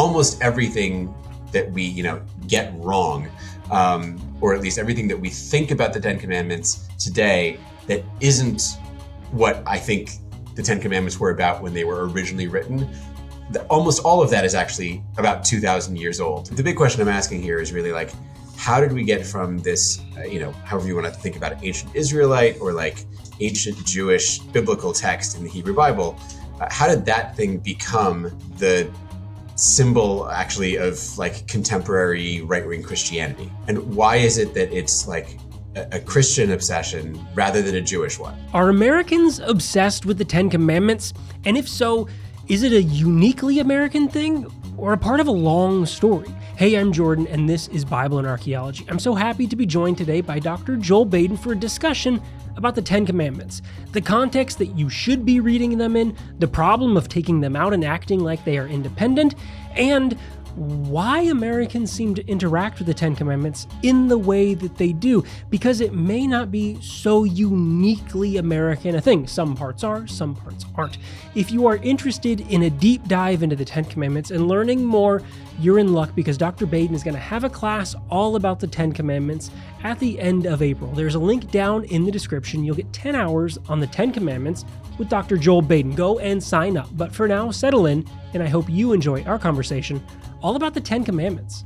almost everything that we, get wrong, or at least everything that we think about the Ten Commandments today that isn't what I think the Ten Commandments were about when they were originally written. Almost all of that is actually about 2,000 years old. The big question I'm asking here is really like, how did we get from this, however you want to think about it, ancient Israelite or like ancient Jewish biblical text in the Hebrew Bible, how did that thing become the symbol actually of like contemporary right-wing Christianity? And why is it that it's like a Christian obsession rather than a Jewish one? Are Americans obsessed with the Ten Commandments? And if so, is it a uniquely American thing or a part of a long story? Hey, I'm Jordan, and this is Bible and Archaeology. I'm so happy to be joined today by Dr. Joel Baden for a discussion about the Ten Commandments, the context that you should be reading them in, the problem of taking them out and acting like they are independent, and why Americans seem to interact with the Ten Commandments in the way that they do, because it may not be so uniquely American a thing. Some parts are, some parts aren't. If you are interested in a deep dive into the Ten Commandments and learning more, you're in luck because Dr. Baden is going to have a class all about the Ten Commandments at the end of April. There's a link down in the description. You'll get 10 hours on the Ten Commandments with Dr. Joel Baden. Go and sign up. But for now, settle in, and I hope you enjoy our conversation all about the Ten Commandments.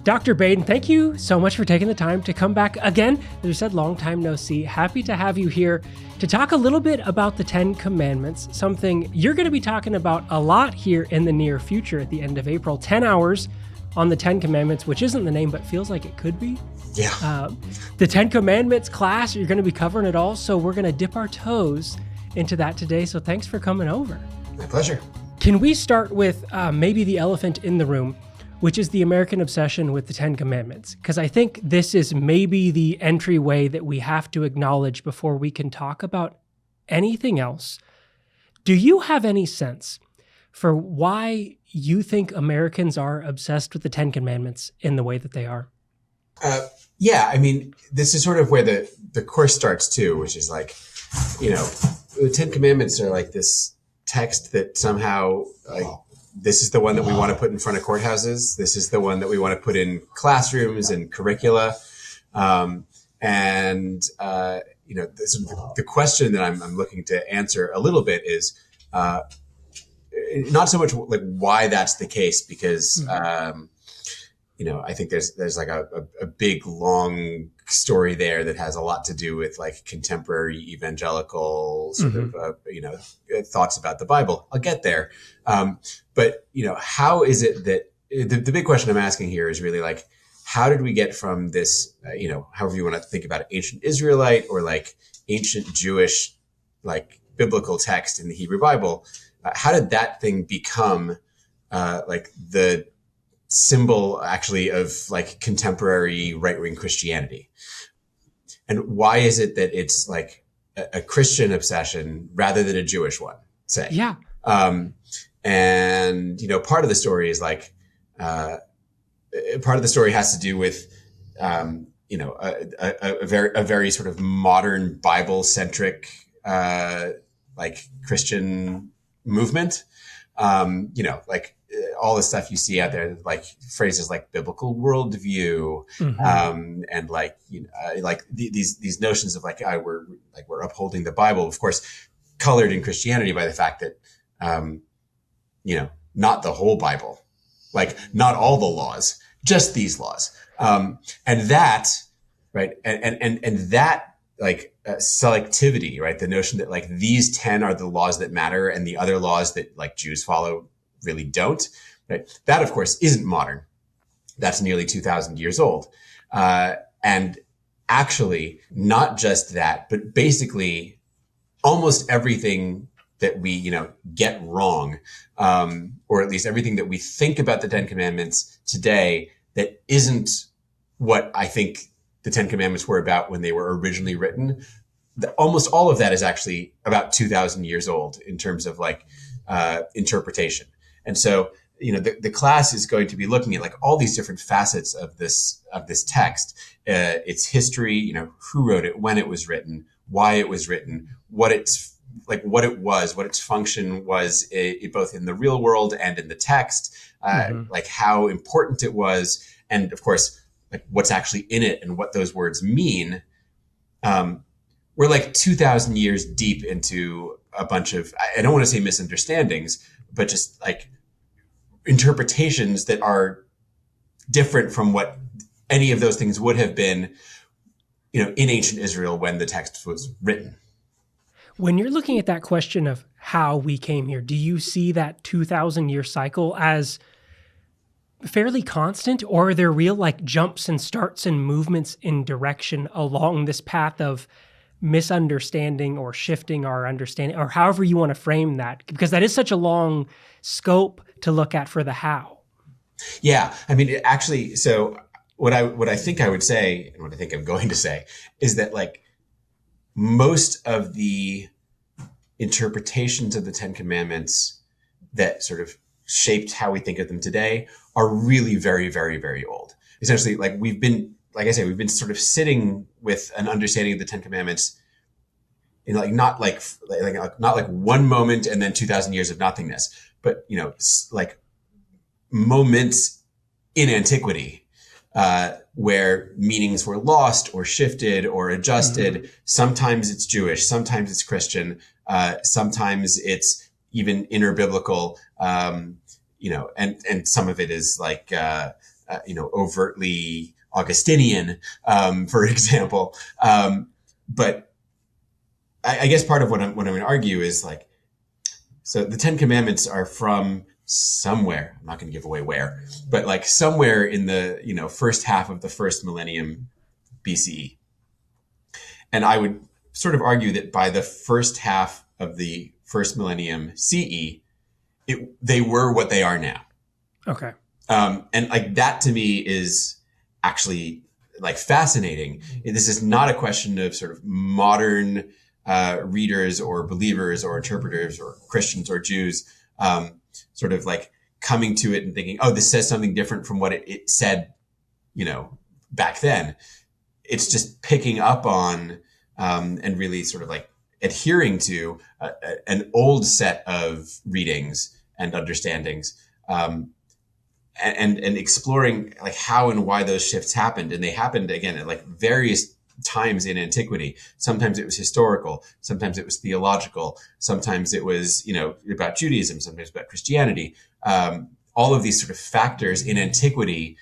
Dr. Baden, thank you so much for taking the time to come back again. As we said, long time no see. Happy to have you here to talk a little bit about the Ten Commandments, something you're going to be talking about a lot here in the near future at the end of April. 10 hours on the Ten Commandments, which isn't the name, but feels like it could be. Yeah. The Ten Commandments class, you're going to be covering it all, so we're going to dip our toes into that today. So thanks for coming over. My pleasure. Can we start with maybe the elephant in the room, which is the American obsession with the Ten Commandments? Because I think this is maybe the entryway that we have to acknowledge before we can talk about anything else. Do you have any sense for why you think Americans are obsessed with the Ten Commandments in the way that they are? Yeah, I mean, this is sort of where the course starts too, which is like, the Ten Commandments are like this text that somehow, like, this is the one that we want to put in front of courthouses. This is the one that we want to put in classrooms and curricula. The question that I'm looking to answer a little bit is not so much like why that's the case, because I think there's like a big long story there that has a lot to do with like contemporary evangelical sort of thoughts about the Bible. I'll get there, but how is it that the big question I'm asking here is really like, how did we get from this however you want to think about it, ancient Israelite or like ancient Jewish like biblical text in the Hebrew Bible? How did that thing become like the symbol actually of like contemporary right-wing Christianity? And why is it that it's like a Christian obsession rather than a Jewish one, say? Yeah. Part of the story is like, part of the story has to do with, a very sort of modern Bible-centric, like Christian movement. All the stuff you see out there, like phrases like biblical worldview, and these notions of like, we're upholding the Bible, of course, colored in Christianity by the fact that, not the whole Bible, like not all the laws, just these laws. And that, right. And that like selectivity, right. The notion that like these 10 are the laws that matter and the other laws that like Jews follow really don't, right? That, of course, isn't modern. That's nearly 2,000 years old. And actually, not just that, but basically almost everything that we, get wrong, or at least everything that we think about the Ten Commandments today that isn't what I think the Ten Commandments were about when they were originally written. Almost all of that is actually about 2,000 years old in terms of like interpretation. And so, the class is going to be looking at like all these different facets of this text, its history, who wrote it, when it was written, why it was written, what its like what it was, what its function was, both in the real world and in the text, like how important it was, and of course, like what's actually in it and what those words mean. We're like 2,000 years deep into a bunch of, I don't want to say misunderstandings, but just like interpretations that are different from what any of those things would have been, in ancient Israel when the text was written. When you're looking at that question of how we came here, do you see that 2,000-year cycle as fairly constant, or are there real like jumps and starts and movements in direction along this path of misunderstanding or shifting our understanding, or however you want to frame that? Because that is such a long scope to look at for the how. Yeah. I mean, actually, so what I think I would say, and what I think I'm going to say, is that like most of the interpretations of the Ten Commandments that sort of shaped how we think of them today are really very, very, very old. Essentially, like we've been sort of sitting with an understanding of the Ten Commandments in not like one moment and then 2,000 years of nothingness, but like moments in antiquity where meanings were lost or shifted or adjusted. Sometimes it's Jewish, sometimes it's Christian, sometimes it's even interbiblical, and some of it is like, overtly Augustinian, for example. But I guess part of what I'm going to argue is like, so the Ten Commandments are from somewhere, I'm not going to give away where, but like somewhere in the, first half of the first millennium BCE. And I would sort of argue that by the first half of the first millennium CE, they were what they are now. Okay. And like that to me is actually like fascinating. This is not a question of sort of modern readers or believers or interpreters or Christians or Jews sort of like coming to it and thinking, oh, this says something different from what it said, back then. It's just picking up on and really sort of like adhering to an old set of readings and understandings, and exploring like how and why those shifts happened. And they happened again at like various times in antiquity. Sometimes it was historical, sometimes it was theological, sometimes it was, about Judaism, sometimes about Christianity. All of these sort of factors in antiquity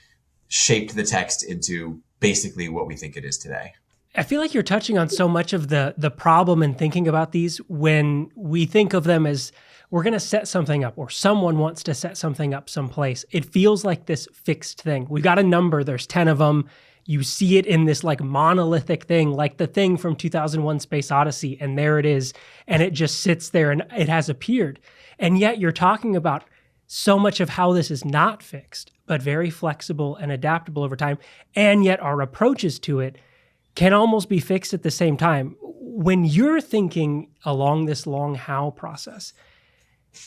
shaped the text into basically what we think it is today. I feel like you're touching on so much of the problem in thinking about these when we think of them as we're going to set something up or someone wants to set something up someplace. It feels like this fixed thing. We got a number, there's 10 of them. You see it in this like monolithic thing, like the thing from 2001 Space Odyssey, and there it is. And it just sits there and it has appeared. And yet you're talking about so much of how this is not fixed, but very flexible and adaptable over time. And yet our approaches to it can almost be fixed at the same time. When you're thinking along this long how process,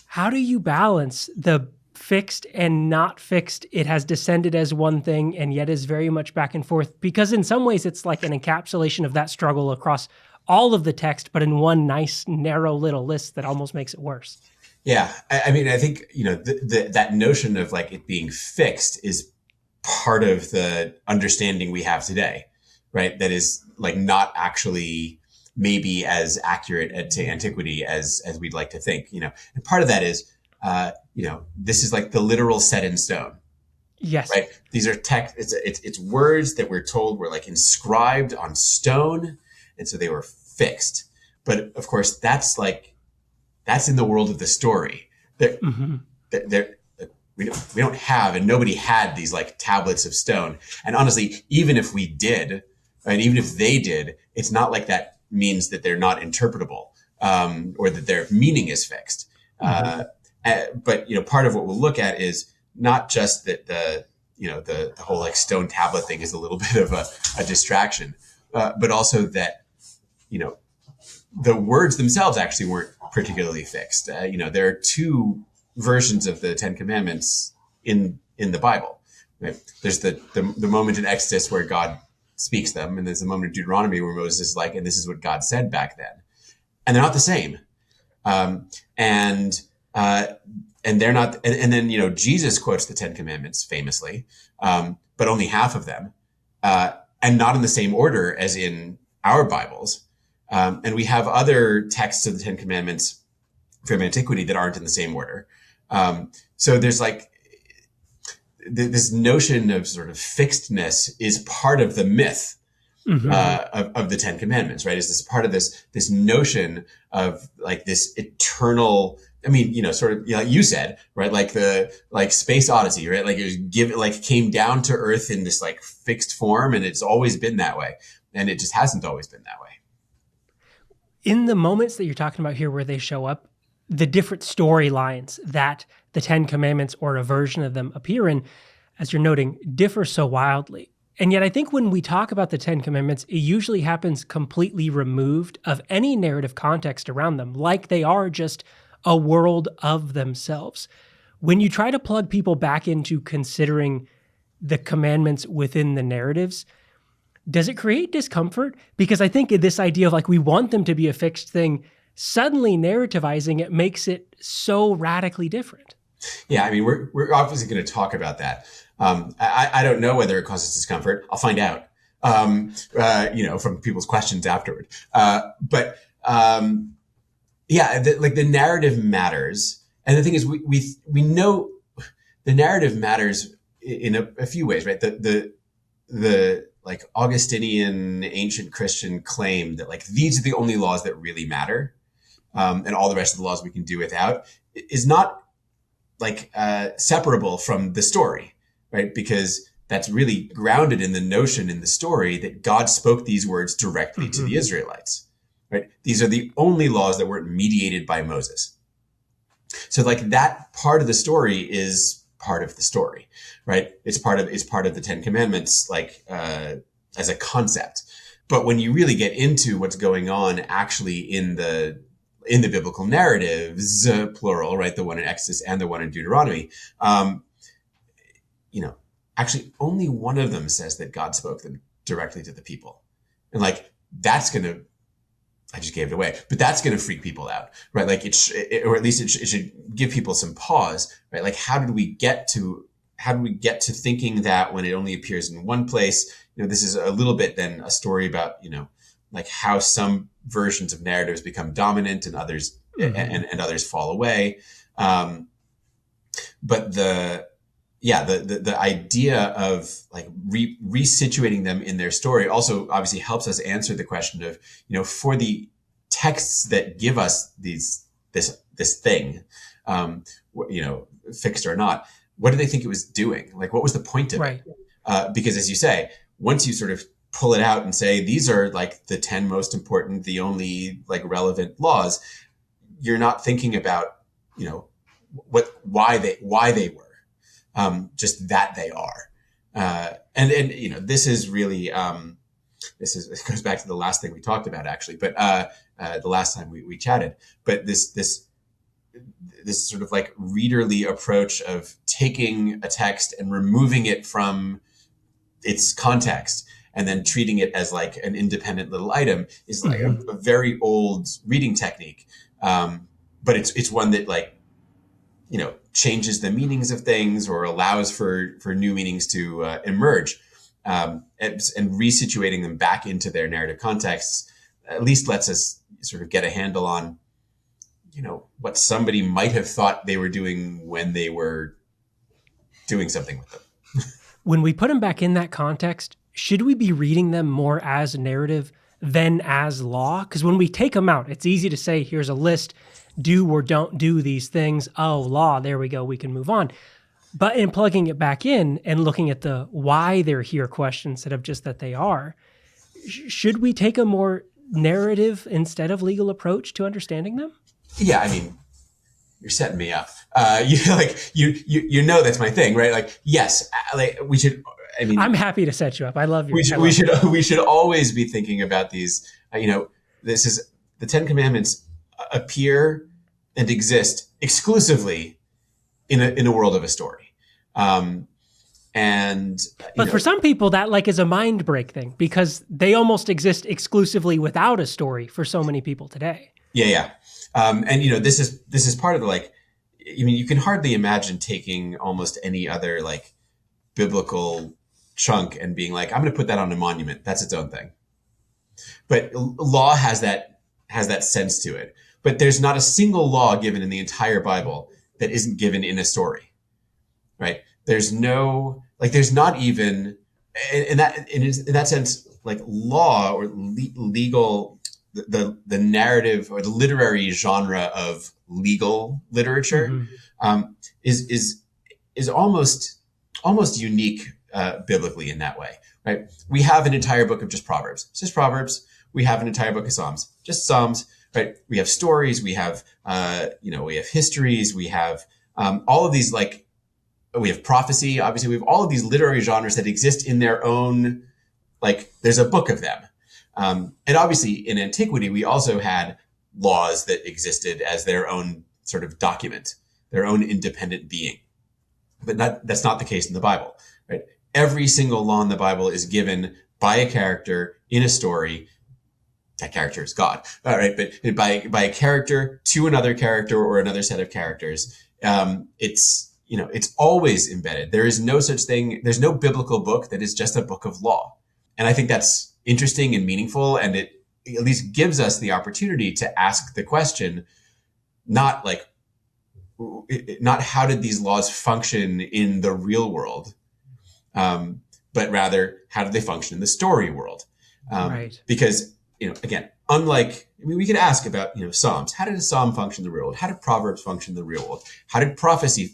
how do you balance the fixed and not fixed? It has descended as one thing and yet is very much back and forth, because in some ways it's like an encapsulation of that struggle across all of the text, but in one nice, narrow little list that almost makes it worse. Yeah. I mean, I think, that notion of like it being fixed is part of the understanding we have today, right? That is like not actually maybe as accurate to antiquity as we'd like to think, and part of that is, this is like the literal set in stone. Yes. Right. These are text. It's words that we're told were like inscribed on stone. And so they were fixed. But of course, that's in the world of the story. We don't have, and nobody had these like tablets of stone. And honestly, even if we did, and even if they did, it's not like that means that they're not interpretable, or that their meaning is fixed. But part of what we'll look at is not just that the whole like stone tablet thing is a little bit of a distraction, but also that the words themselves actually weren't particularly fixed. There are two versions of the Ten Commandments in the Bible. Right? There's the moment in Exodus where God speaks them, and there's the moment in Deuteronomy where Moses is like, and this is what God said back then. And they're not the same. And they're not, and then, Jesus quotes the Ten Commandments famously, but only half of them, and not in the same order as in our Bibles. And we have other texts of the Ten Commandments from antiquity that aren't in the same order. So there's like this notion of sort of fixedness is part of the myth of the Ten Commandments, right? Is this part of this notion of like this eternal, I mean, sort of, like you said, right? Like Space Odyssey, right? Like it came down to earth in this like fixed form, and it's always been that way. And it just hasn't always been that way. In the moments that you're talking about here where they show up, the different storylines that the Ten Commandments or a version of them appear in, as you're noting, differ so wildly. And yet I think when we talk about the Ten Commandments, it usually happens completely removed of any narrative context around them, like they are just a world of themselves. When you try to plug people back into considering the commandments within the narratives, does it create discomfort? Because I think this idea of like we want them to be a fixed thing, suddenly narrativizing it makes it so radically different. Yeah, I mean, we're obviously going to talk about that. I don't know whether it causes discomfort. I'll find out, from people's questions afterward. But the narrative matters. And the thing is, we know the narrative matters in a few ways, right? The like Augustinian ancient Christian claim that like these are the only laws that really matter, and all the rest of the laws we can do without is not like separable from the story, right? Because that's really grounded in the notion in the story that God spoke these words directly to the Israelites, right? These are the only laws that weren't mediated by Moses. So like that part of the story is part of the story, right? It's part of the Ten Commandments, like as a concept. But when you really get into what's going on actually in the biblical narratives, plural, right? The one in Exodus and the one in Deuteronomy, actually only one of them says that God spoke them directly to the people. And like, that's going to, I just gave it away, but that's going to freak people out, right? Like or at least it should give people some pause, right? Like, how did we get to thinking that when it only appears in one place? This is a little bit then a story about, like how some versions of narratives become dominant and others and others fall away. But the idea of like resituating them in their story also obviously helps us answer the question of, for the texts that give us this thing, fixed or not, what do they think it was doing? Like, what was the point of it? Because as you say, once you sort of pull it out and say, these are like the 10 most important, the only like relevant laws, you're not thinking about, why they were, just that they are. And this is really, it goes back to the last thing we talked about actually, but, the last time we chatted, but this sort of like readerly approach of taking a text and removing it from its context and then treating it as like an independent little item is like a very old reading technique. But it's one that like, changes the meanings of things or allows for new meanings to emerge, and resituating them back into their narrative contexts at least lets us sort of get a handle on, what somebody might have thought they were doing when they were doing something with them. When we put them back in that context, should we be reading them more as narrative than as law? Because when we take them out, it's easy to say, here's a list, do or don't do these things. Oh, law, there we go, we can move on. But in plugging it back in and looking at the why they're here question instead of just that they are, should we take a more narrative instead of legal approach to understanding them? Yeah, I mean, you're setting me up. You know that's my thing, right? Like, yes, like we should. I mean, I'm happy to set you up. I love you. We should always be thinking about these. This is the Ten Commandments appear and exist exclusively in a world of a story. But for some people, that like is a mind break thing because they almost exist exclusively without a story for so many people today. Yeah. And this is part of the you can hardly imagine taking almost any other biblical chunk and being like, I'm going to put that on a monument. That's its own thing. But law has that sense to it. But there's not a single law given in the entire Bible that isn't given in a story, right? There's not even in that sense, law or legal, the narrative or the literary genre of legal literature is almost unique biblically in that way, right? We have an entire book of just Proverbs. It's just Proverbs. We have an entire book of Psalms, just Psalms, right? We have stories. We have, we have histories. We have all of these, we have prophecy. Obviously, we have all of these literary genres that exist in their own, there's a book of them. And obviously, in antiquity, we also had laws that existed as their own sort of document, their own independent being. But that's not the case in the Bible, right? Every single law in the Bible is given by a character in a story. That character is God, all right? But by a character to another character or another set of characters, it's always embedded. There is no such thing. There's no biblical book that is just a book of law. And I think that's interesting and meaningful. And it at least gives us the opportunity to ask the question, not how did these laws function in the real world, but rather how did they function in the story world? Right. Because, again, we could ask about, Psalms. How did a Psalm function in the real world? How did Proverbs function in the real world? How did prophecy,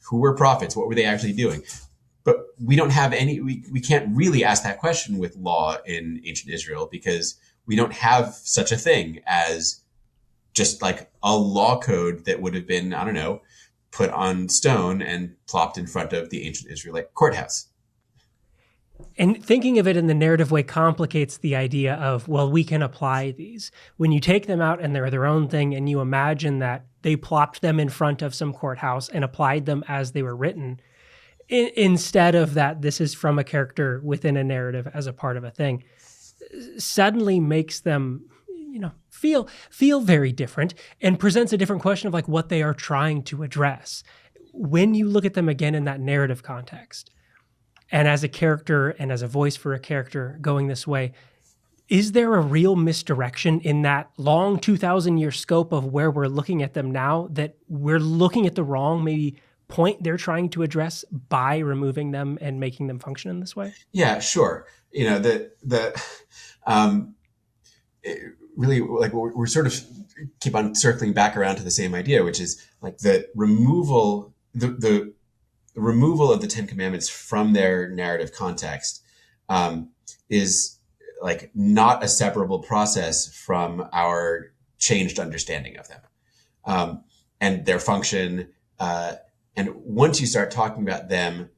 who were prophets? What were they actually doing? But we don't have we can't really ask that question with law in ancient Israel because we don't have such a thing as just a law code that would have been, I don't know, put on stone and plopped in front of the ancient Israelite courthouse. And thinking of it in the narrative way complicates the idea of, well, we can apply these. When you take them out and they're their own thing and you imagine that they plopped them in front of some courthouse and applied them as they were written, instead of that this is from a character within a narrative as a part of a thing, suddenly makes them feel very different and presents a different question of what they are trying to address. When you look at them again in that narrative context, and as a character and as a voice for a character going this way, is there a real misdirection in that long 2,000-year scope of where we're looking at them now, that we're looking at the wrong maybe point they're trying to address by removing them and making them function in this way? Yeah, sure. Really, we're sort of keep on circling back around to the same idea, which is the removal, the removal of the Ten Commandments from their narrative context is not a separable process from our changed understanding of them and their function. And once you start talking about them,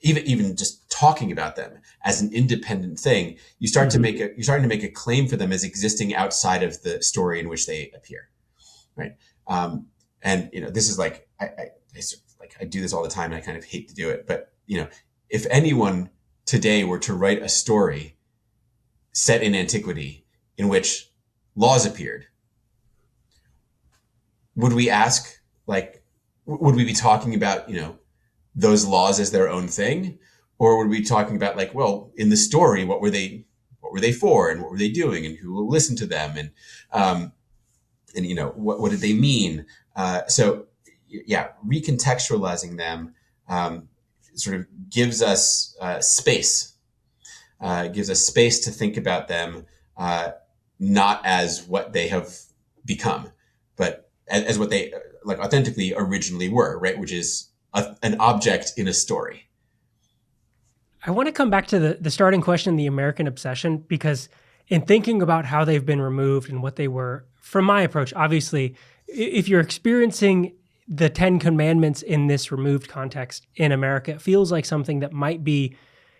even just talking about them as an independent thing, you're starting to make a claim for them as existing outside of the story in which they appear, right? And this is I do this all the time, and I kind of hate to do it, but if anyone today were to write a story set in antiquity in which laws appeared, would we ask would we be talking about those laws as their own thing, or would we be talking about in the story what were they for, and what were they doing, and who will listen to them, and what did they mean? So recontextualizing them sort of gives us space to think about them not as what they have become, but as what they authentically originally were, right? Which is an object in a story. I want to come back to the starting question, the American obsession, because in thinking about how they've been removed and what they were, from my approach, obviously, if you're experiencing the Ten Commandments in this removed context in America, it feels like something that might be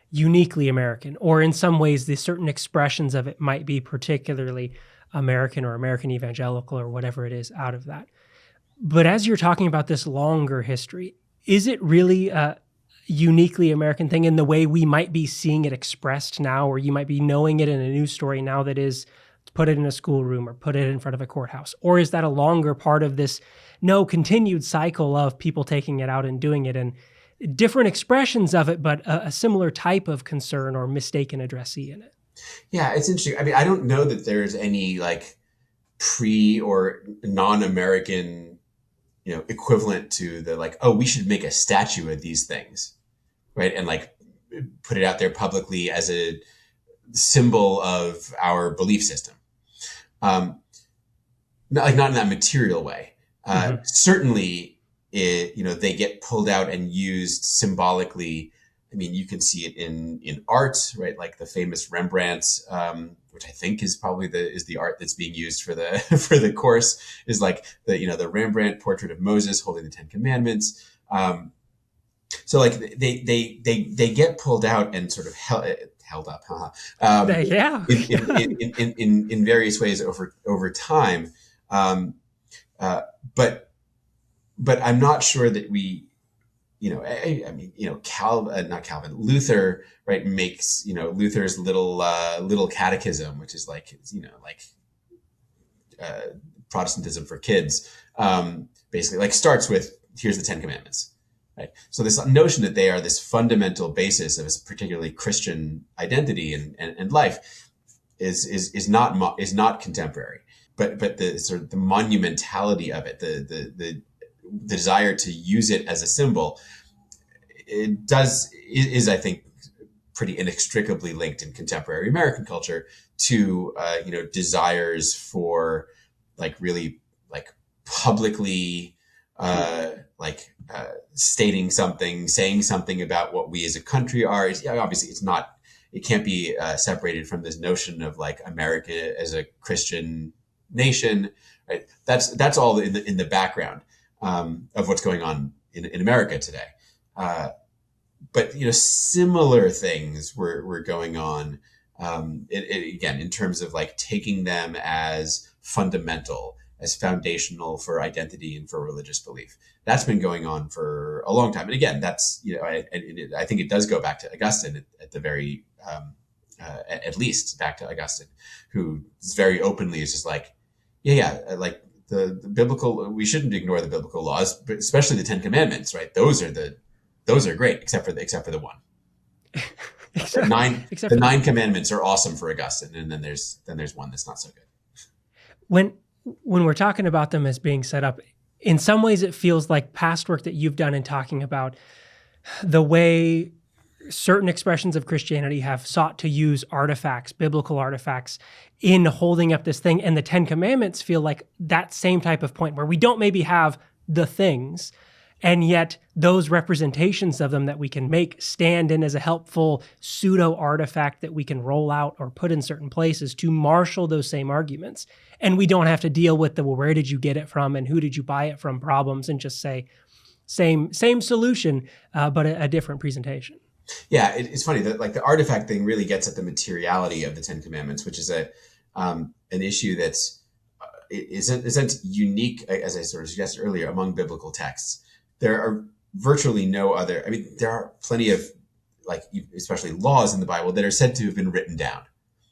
uniquely American, or in some ways, the certain expressions of it might be particularly American or American evangelical or whatever it is out of that. But as you're talking about this longer history, is it really a uniquely American thing in the way we might be seeing it expressed now, or you might be knowing it in a news story now that is put it in a schoolroom or put it in front of a courthouse? Or is that a longer part of this continued cycle of people taking it out and doing it, and different expressions of it, but a similar type of concern or mistaken addressee in it? Yeah, it's interesting. I mean, I don't know that there's any like pre or non-American, equivalent to the like, oh, we should make a statue of these things, right? And like put it out there publicly as a symbol of our belief system. Not in that material way. Certainly, they get pulled out and used symbolically. I mean, you can see it in art, right? Like the famous Rembrandt, which I think is probably the art that's being used for the for the course, is like the Rembrandt portrait of Moses holding the Ten Commandments. So like they get pulled out and sort of held up, yeah, in various ways over time, but I'm not sure that we. Not Calvin, Luther, right, makes, Luther's little catechism, which is like, Protestantism for kids, basically like starts with, here's the Ten Commandments, right? So this notion that they are this fundamental basis of a particularly Christian identity and life is not contemporary, but the sort of the monumentality of it, the desire to use it as a symbol, is I think pretty inextricably linked in contemporary American culture to desires for like really like publicly stating something, saying something about what we as a country are. Obviously it can't be separated from this notion of like America as a Christian nation, right? That's all in the background of what's going on in America today. But similar things were going on, again, in terms of like taking them as fundamental, as foundational for identity and for religious belief. That's been going on for a long time. And again, that's, I think it does go back to Augustine at the very, at least back to Augustine, who very openly is just like, like the biblical, we shouldn't ignore the biblical laws, but especially the Ten Commandments, right? Those are great, except for the one. The nine commandments are awesome for Augustine, and then there's one that's not so good. When we're talking about them as being set up, in some ways it feels like past work that you've done in talking about the way certain expressions of Christianity have sought to use artifacts, biblical artifacts, in holding up this thing. And the Ten Commandments feel like that same type of point where we don't maybe have the things, and yet those representations of them that we can make stand in as a helpful pseudo artifact that we can roll out or put in certain places to marshal those same arguments. And we don't have to deal with the, well, where did you get it from and who did you buy it from problems, and just say same solution, but a different presentation. Yeah, it's funny that like the artifact thing really gets at the materiality of the Ten Commandments, which is an issue that's isn't unique, as I sort of suggested earlier, among biblical texts. There are virtually no other. I mean, there are plenty of like, especially laws in the Bible that are said to have been written down,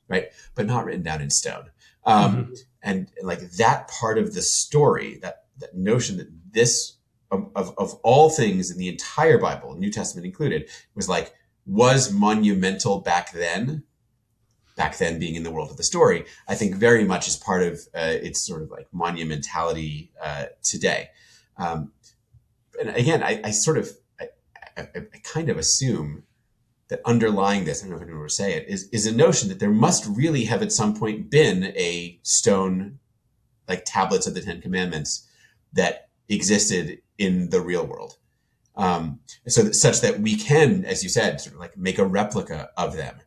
right, but not written down in stone. And like that part of the story, that notion that this of all things in the entire Bible, New Testament included, was monumental back then being in the world of the story, I think very much is part of its sort of like monumentality today. And again, I kind of assume that underlying this, I don't know if anyone would say it, is a notion that there must really have at some point been a stone, like tablets of the Ten Commandments that existed in the real world. Such that we can, as you said, sort of like make a replica of them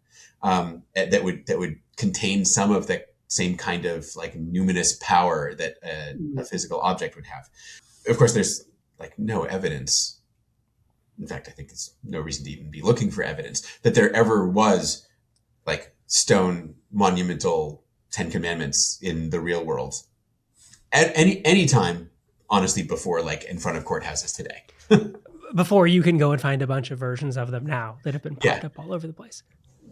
that would contain some of the same kind of like numinous power that a physical object would have. Of course, there's like no evidence. In fact, I think there's no reason to even be looking for evidence that there ever was like stone monumental Ten Commandments in the real world at any time, honestly, before like in front of courthouses today. Before you can go and find a bunch of versions of them now that have been popped up all over the place.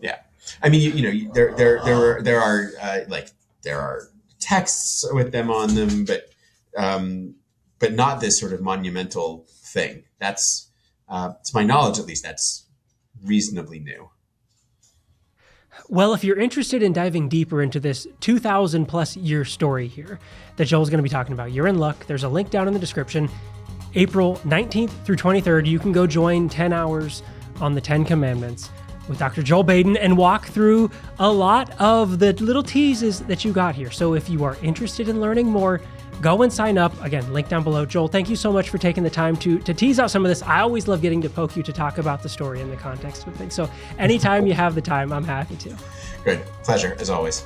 Yeah, I mean, there are like there are texts with them on them, but not this sort of monumental thing. That's, to my knowledge, at least, that's reasonably new. Well, if you're interested in diving deeper into this 2,000 plus year story here that Joel's going to be talking about, you're in luck. There's a link down in the description. April 19th through 23rd, you can go join 10 hours on the 10 Commandments with Dr. Joel Baden and walk through a lot of the little teases that you got here. So if you are interested in learning more, go and sign up. Again, link down below. Joel, thank you so much for taking the time to tease out some of this. I always love getting to poke you to talk about the story and the context of things. So anytime you have the time, I'm happy to. Good. Pleasure, as always.